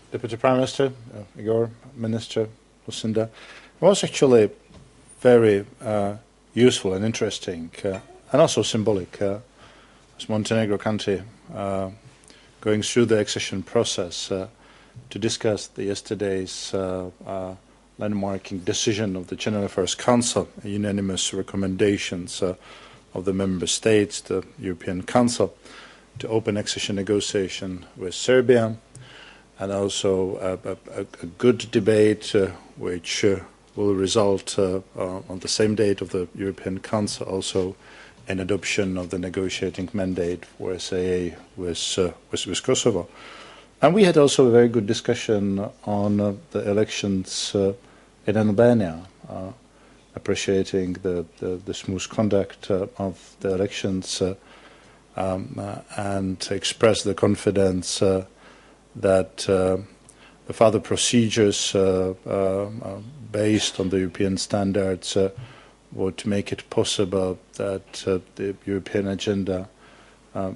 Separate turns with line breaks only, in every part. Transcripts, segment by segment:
Deputy Prime Minister, Igor, Minister, Lucinda. It was actually very useful and interesting and also symbolic as Montenegro country going through the accession process to discuss yesterday's landmarking decision of the General Affairs Council, unanimous recommendations of the member states, the European Council, to open accession negotiation with Serbia, and also a good debate which will result on the same date of the European Council also in adoption of the negotiating mandate for SAA with Kosovo. And we had also a very good discussion on the elections in Albania, appreciating the smooth conduct of the elections and express the confidence that the further procedures based on the European standards would make it possible that the European agenda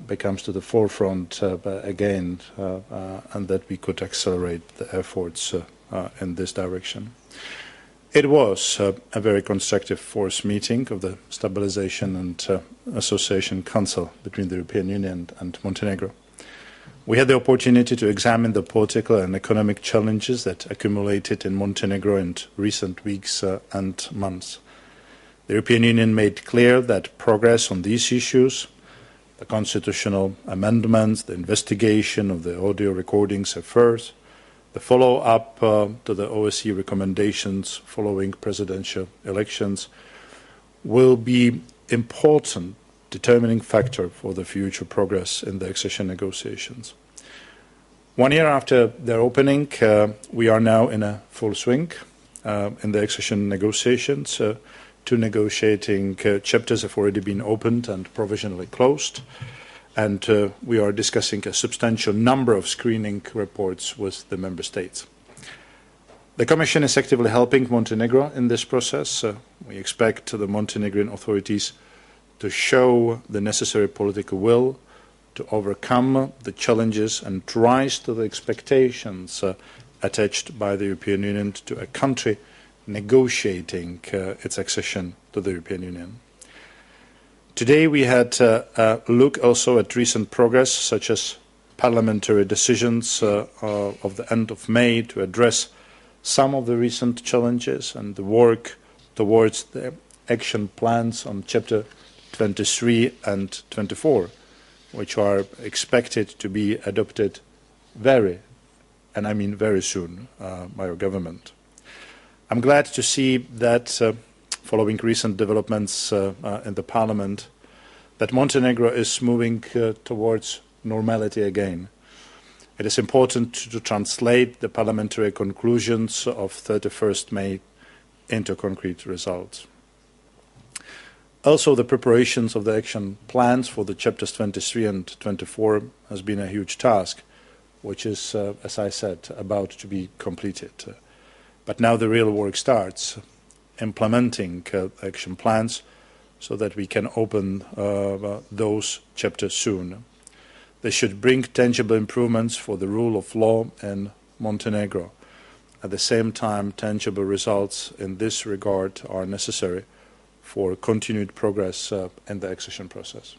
becomes to the forefront again and that we could accelerate the efforts in this direction. It was a very constructive fourth meeting of the Stabilisation and Association Council between the European Union and Montenegro. We had the opportunity to examine the political and economic challenges that accumulated in Montenegro in recent weeks and months. The European Union made clear that progress on these issues, the constitutional amendments, the investigation of the audio recordings affairs, the follow-up to the OSCE recommendations following presidential elections, will be important determining factor for the future progress in the accession negotiations. 1 year after their opening, we are now in a full swing in the accession negotiations. Two negotiating chapters have already been opened and provisionally closed, and we are discussing a substantial number of screening reports with the member states. The Commission is actively helping Montenegro in this process. We expect the Montenegrin authorities to show the necessary political will to overcome the challenges and rise to the expectations attached by the European Union to a country negotiating its accession to the European Union. Today we had a look also at recent progress, such as parliamentary decisions of the end of May to address some of the recent challenges and the work towards the action plans on Chapter 23 and 24, which are expected to be adopted very soon by our government. I'm glad to see that following recent developments in the Parliament, that Montenegro is moving towards normality again. It is important to translate the parliamentary conclusions of 31st May into concrete results. Also, the preparations of the action plans for the chapters 23 and 24 has been a huge task, which is, as I said, about to be completed. But now the real work starts, implementing action plans so that we can open those chapters soon. They should bring tangible improvements for the rule of law in Montenegro. At the same time, tangible results in this regard are necessary for continued progress in the accession process.